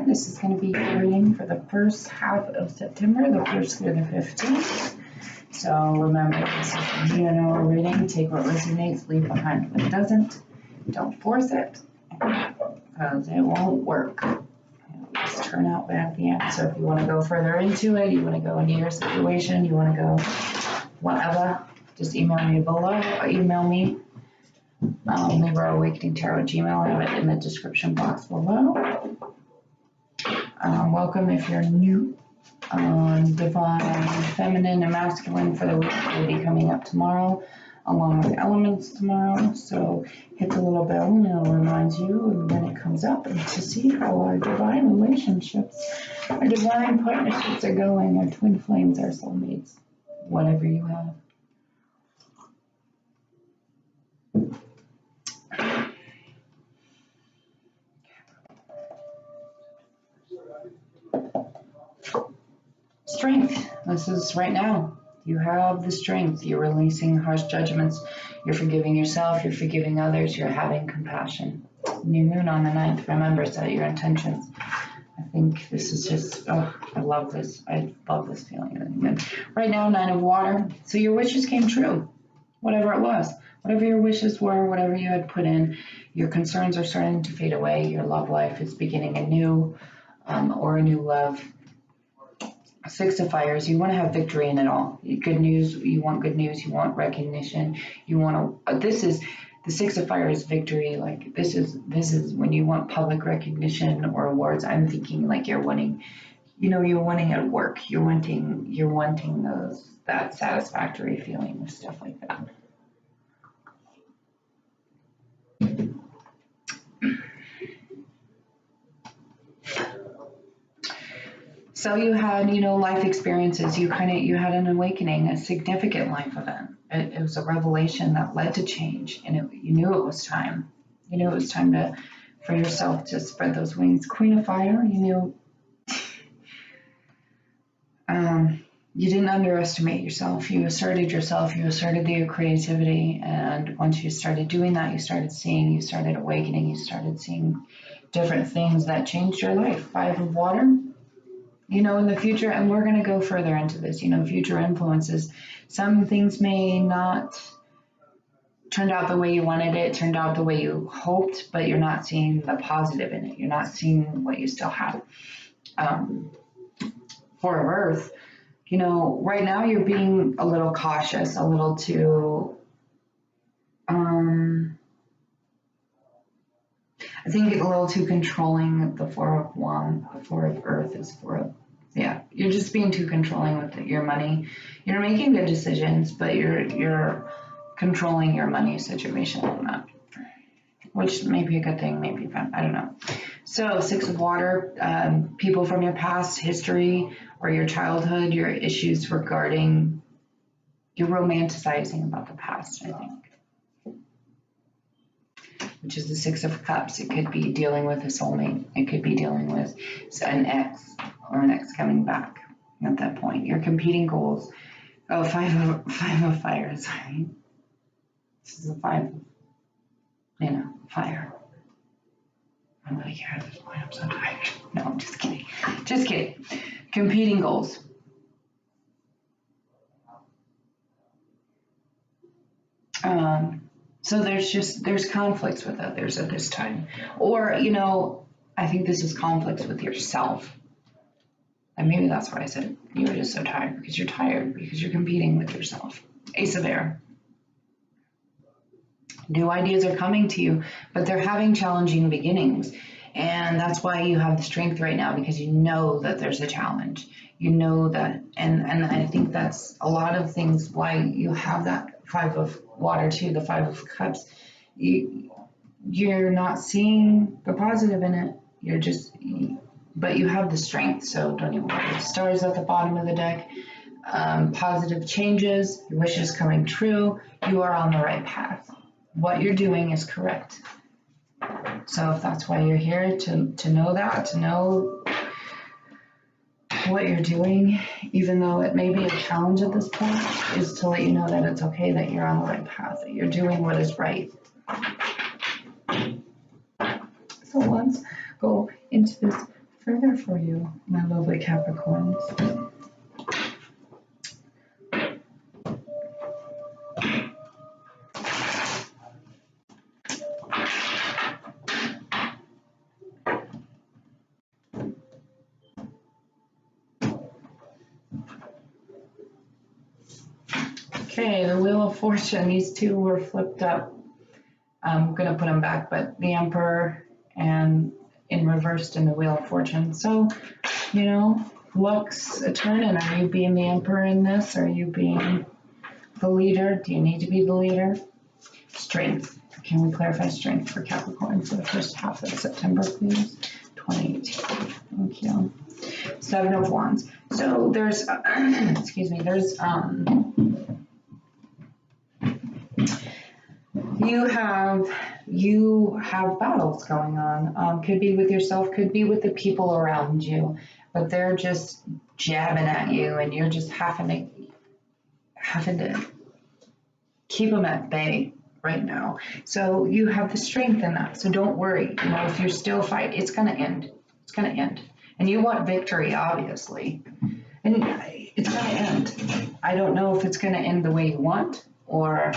This is going to be your reading for the first half of September, the 1st through the 15th. So remember, this is a general reading. Take what resonates, leave behind what doesn't. Don't force it, because it won't work. It'll just turn out bad at the end. So if you want to go further into it, you want to go into your situation, you want to go whatever, just email me below, or email me. Labor Awakening Tarot Gmail. I have it in the description box below. Welcome if you're new. Divine Feminine and Masculine for the week will be coming up tomorrow, along with Elements tomorrow. So hit the little bell and it'll remind you when it comes up, and to see how our divine relationships, our divine partnerships are going, our twin flames, our soulmates, whatever you have. Strength. This is right now. You have the strength. You're releasing harsh judgments. You're forgiving yourself. You're forgiving others. You're having compassion. New moon on the 9th. Remember, set your intentions. I think this is just, oh, I love this. I love this feeling. Right now, 9 of water. So your wishes came true. Whatever it was. Whatever your wishes were, whatever you had put in, your concerns are starting to fade away. Your love life is beginning anew, or a new love. 6 of Fires, you want to have victory in it all. Good news, you want good news, you want recognition, you want to, this is, the 6 of Fires victory, like this is when you want public recognition or awards. I'm thinking like you're wanting, you're wanting at work, you're wanting that satisfactory feeling of stuff like that. So you had, life experiences. You had an awakening, a significant life event. It was a revelation that led to change, and you knew it was time. You knew it was time for yourself to spread those wings. Queen of Fire, you didn't underestimate yourself. You asserted yourself. You asserted your creativity, and once you started doing that, you started seeing, you started awakening, you started seeing different things that changed your life. 5 of Water. In the future, and we're going to go further into this, future influences. Some things may not turn out the way you wanted it, turned out the way you hoped, but you're not seeing the positive in it. You're not seeing what you still have. 4 of Earth, right now you're being a little cautious, a little too, I think a little too controlling. The 4 of Wands, the 4 of Earth is 4 of, you're just being too controlling with your money. You're making good decisions, but you're controlling your money situation on that, which may be a good thing, maybe fun. I don't know. So 6 of Water, people from your past history or your childhood, your issues regarding, you're romanticizing about the past, I think. Which is the 6 of Cups. It could be dealing with a soulmate. It could be dealing with an ex or an ex coming back at that point. Your competing goals. Oh, 5 of Fire, sorry. This is a 5 of, fire. I'm like, here at this point, I'm so tired. No, I'm just kidding. Just kidding. Competing goals. So there's conflicts with others at this time. Or, I think this is conflicts with yourself. And maybe that's why I said you were just so tired, because you're tired, because you're competing with yourself. Ace of Air. New ideas are coming to you, but they're having challenging beginnings. And that's why you have the strength right now, because you know that there's a challenge. You know that, and I think that's a lot of things why you have that 5 of Water too, the 5 of Cups. You're not seeing the positive in it. You're just, but you have the strength, so don't even worry. Stars at the bottom of the deck. Positive changes, your wishes coming true. You are on the right path. What you're doing is correct. So if that's why you're here, to know that, to know what you're doing, even though it may be a challenge at this point, is to let you know that it's okay, that you're on the right path, that you're doing what is right. So let's go into this further for you, my lovely Capricorns. Okay, the Wheel of Fortune, these two were flipped up. I'm going to put them back, but the Emperor and in reversed in the Wheel of Fortune. So, you know, luck's a turning. Are you being the Emperor in this? Are you being the leader? Do you need to be the leader? Strength. Can we clarify strength for Capricorn for the first half of September, please? 2018. Thank you. 7 of Wands. So there's, excuse me, there's, you have battles going on. Could be with yourself, could be with the people around you, but they're just jabbing at you, and you're just having to keep them at bay right now. So you have the strength in that. So don't worry. You know, if you're still fighting, it's gonna end. It's gonna end, and you want victory, obviously, and it's gonna end. I don't know if it's gonna end the way you want, or.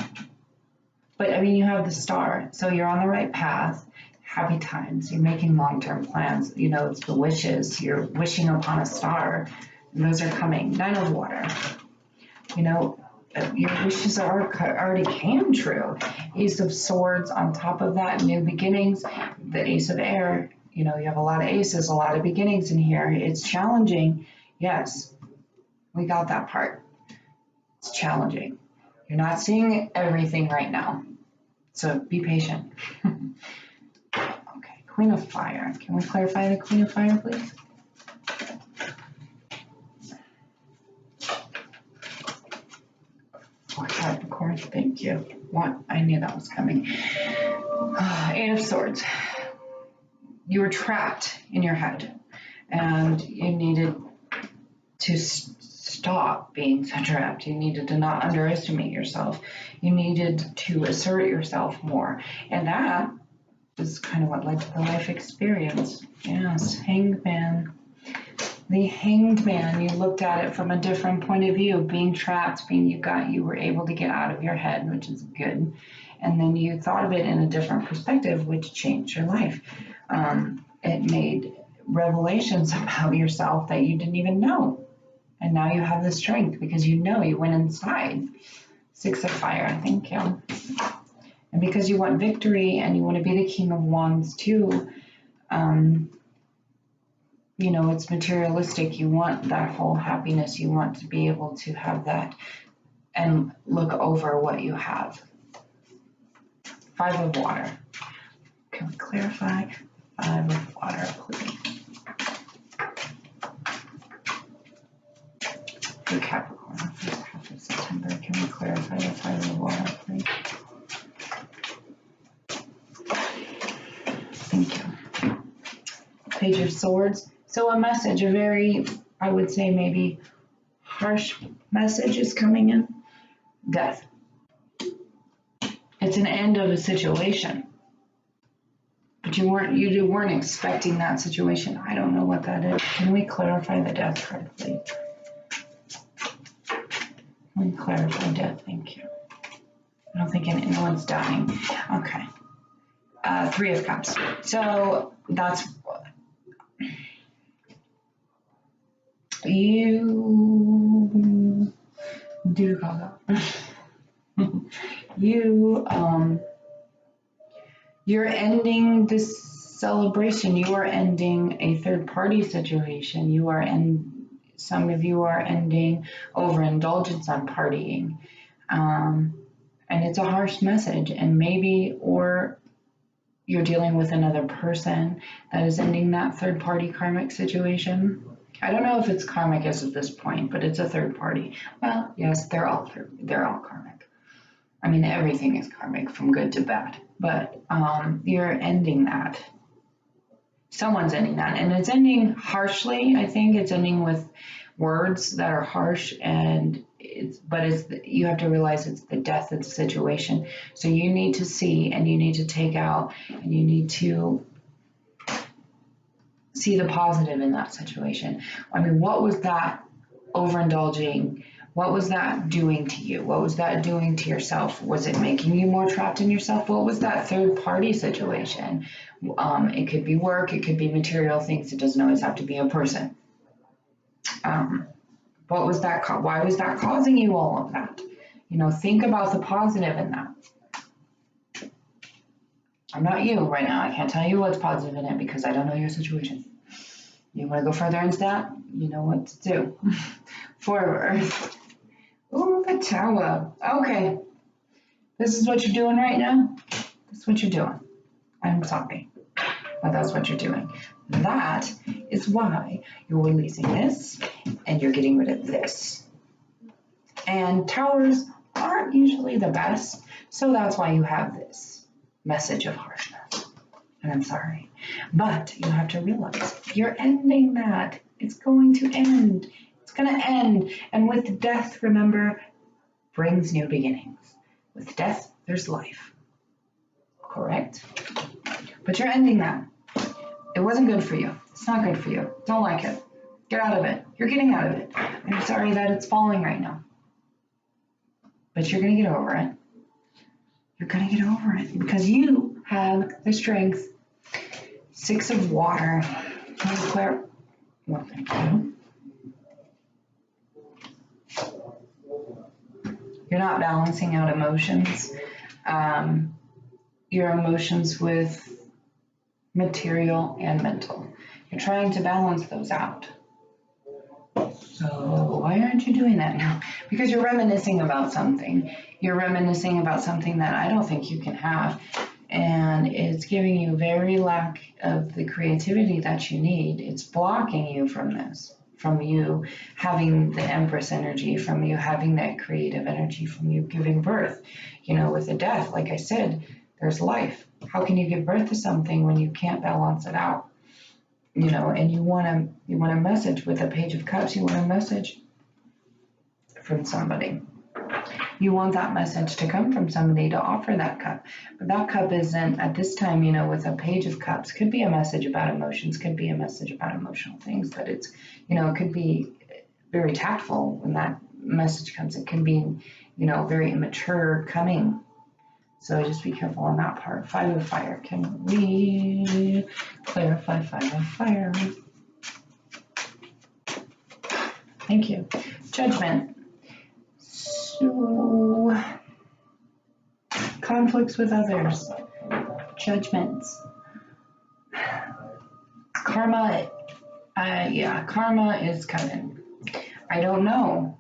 But I mean, you have the Star, so you're on the right path. Happy times. You're making long-term plans. You know, it's the wishes. You're wishing upon a star, and those are coming. 9 of Water. You know, your wishes already came true. Ace of Swords on top of that, new beginnings. The Ace of Air. You know, you have a lot of aces, a lot of beginnings in here. It's challenging. Yes, we got that part. It's challenging. You're not seeing everything right now, so be patient. Okay, Queen of Fire. Can we clarify the Queen of Fire, please? Oh, Capricorn, thank you. What? I knew that was coming. 8 of Swords. You were trapped in your head, and you needed to stop being so trapped. You needed to not underestimate yourself. You needed to assert yourself more. And that is kind of what led to the life experience. Yes, Hanged Man. The Hanged Man, you looked at it from a different point of view, being trapped, you were able to get out of your head, which is good. And then you thought of it in a different perspective, which changed your life. It made revelations about yourself that you didn't even know. And now you have the strength because you know you went inside. 6 of Fire, thank you. And because you want victory and you want to be the King of Wands too, you know, it's materialistic. You want that whole happiness. You want to be able to have that and look over what you have. 5 of Water. Can we clarify? 5 of Water, please. For Capricorn, first half of September. Can we clarify the 5 of Water, please? Thank you. Page of Swords. So a message, a very, I would say maybe harsh message is coming in. Death. It's an end of a situation. But you weren't expecting that situation. I don't know what that is. Can we clarify the death card, please? Can we clarify death? Thank you. I don't think anyone's dying. Okay. 3 of Cups. So that's you do call that. You're ending this celebration. You are ending a third party situation. Some of you are ending overindulgence on partying. And it's a harsh message, and maybe, or you're dealing with another person that is ending that third party karmic situation. I don't know if it's karmic as of this point, but it's a third party. Well, yes, they're all karmic. I mean, everything is karmic from good to bad, but you're ending that. Someone's ending that, and it's ending harshly. I think it's ending with words that are harsh, and you have to realize it's the death of the situation. So you need to see, and you need to take out, and you need to see the positive in that situation. I mean, what was that overindulging? What was that doing to you? What was that doing to yourself? Was it making you more trapped in yourself? What was that third party situation? It could be work, it could be material things. It doesn't always have to be a person. What was that? Why was that causing you all of that? You know, think about the positive in that. I'm not you right now. I can't tell you what's positive in it because I don't know your situation. You want to go further into that? You know what to do. Forward. Ooh, the Tower. Okay. This is what you're doing right now? This is what you're doing. I'm sorry, but that's what you're doing. That is why you're releasing this and you're getting rid of this. And towers aren't usually the best, so that's why you have this message of harshness. And I'm sorry, but you have to realize you're ending that. It's going to end. It's going to end. And with death, remember, brings new beginnings. With death, there's life. Correct? But you're ending that. It wasn't good for you. It's not good for you. Don't like it. Get out of it. You're getting out of it. I'm sorry that it's falling right now. But you're going to get over it. You're going to get over it because you have the strength. 6 of water. Well, thank you. You're not balancing out emotions. Your emotions with material and mental. You're trying to balance those out. So why aren't you doing that now? Because you're reminiscing about something. You're reminiscing about something that I don't think you can have. And it's giving you very lack of the creativity that you need. It's blocking you from this, from you having the Empress energy, from you having that creative energy, from you giving birth. You know, with the death, like I said, there's life. How can you give birth to something when you can't balance it out? You know, and you want a message with a Page of Cups. You want a message from somebody. You want that message to come from somebody to offer that cup. But that cup isn't, at this time, you know, with a Page of Cups, could be a message about emotions, could be a message about emotional things, but it's, you know, it could be very tactful when that message comes. It can be, you know, very immature coming. So just be careful on that part. 5 of Fire. Can we clarify 5 of Fire? Thank you. Judgment. So, conflicts with others. Judgments. Karma. Yeah, karma is coming. I don't know.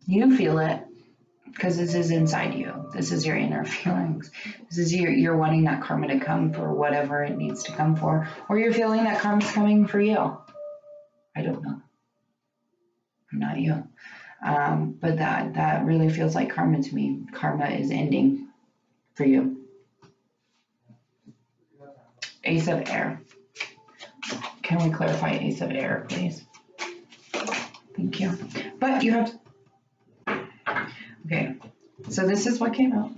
You feel it. Because this is inside you. This is your inner feelings. This is you're wanting that karma to come for whatever it needs to come for. Or you're feeling that karma's coming for you. I don't know. I'm not you. But that really feels like karma to me. Karma is ending for you. Ace of Air. Can we clarify Ace of Air, please? Thank you. But you have... Okay, so this is what came out,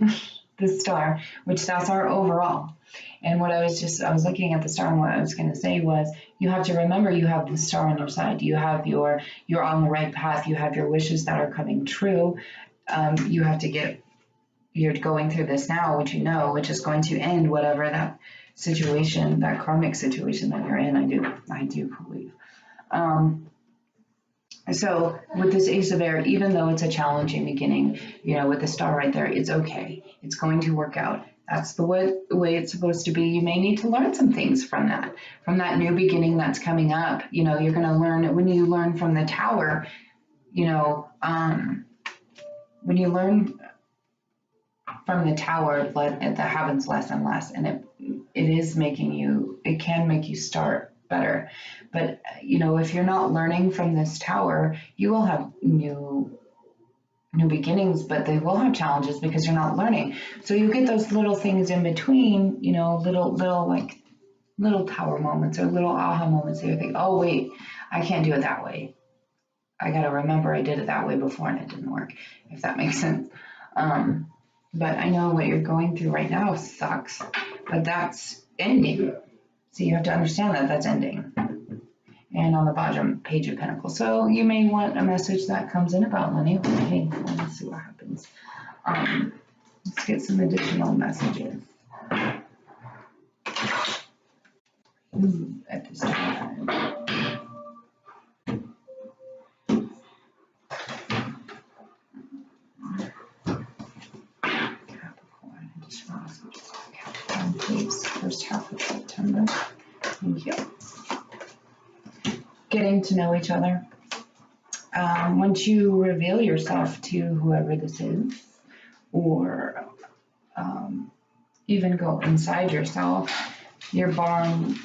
the star, which that's our overall. And what I was looking at the star, and what I was going to say was, you have to remember you have the star on your side. You have you're on the right path. You have your wishes that are coming true. You have to you're going through this now, which you know, which is going to end whatever that situation, that karmic situation that you're in. I do believe. So with this Ace of Air, even though it's a challenging beginning, you know, with the star right there, it's okay. It's going to work out. That's the way it's supposed to be. You may need to learn some things from that new beginning that's coming up. You know, you're going to learn, when you learn from the Tower, you know, when you learn from the Tower, that happens less and less, and it can make you start better. But, you know, if you're not learning from this Tower, you will have new beginnings, but they will have challenges because you're not learning. So you get those little things in between, you know, little Tower moments or little aha moments that you think, oh, wait, I can't do it that way. I got to remember I did it that way before and it didn't work, if that makes sense. But I know what you're going through right now sucks, but that's ending. So you have to understand that that's ending. And on the bottom, Page of Pentacles. So you may want a message that comes in about money. Okay, let's see what happens. Let's get some additional messages. At this time. Capricorn, additional messages. Capricorn, please. First half of September. Thank you. Getting to know each other. Once you reveal yourself to whoever this is, or even go inside yourself, your bond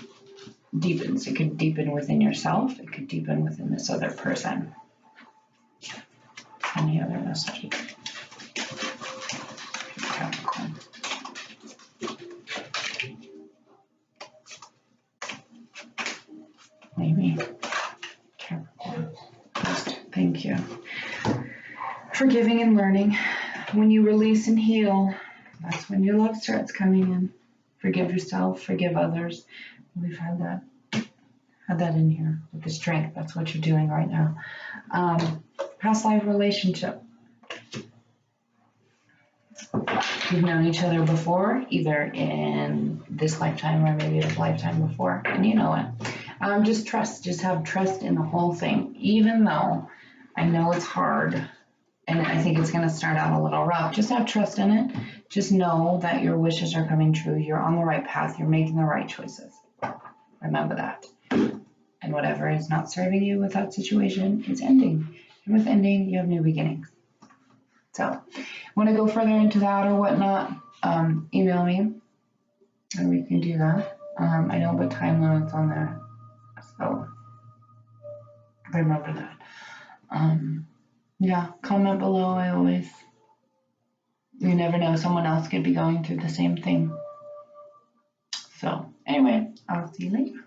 deepens. It could deepen within yourself. It could deepen within this other person. Any other messages? Capricorn. Maybe. Capricorn. Thank you. Forgiving and learning. When you release and heal, that's when your love starts coming in. Forgive yourself, forgive others. We've had that in here with the strength. That's what you're doing right now. Past life relationship. You've known each other before, either in this lifetime or maybe the lifetime before, and you know it. Just trust. Just have trust in the whole thing, even though I know it's hard. And I think it's going to start out a little rough. Just have trust in it. Just know that your wishes are coming true. You're on the right path. You're making the right choices. Remember that. And whatever is not serving you with that situation is ending. And with ending, you have new beginnings. So, want to go further into that or whatnot, email me and we can do that. I don't put time limits on there. So, remember that. Yeah, comment below. You never know, someone else could be going through the same thing. So anyway, I'll see you later.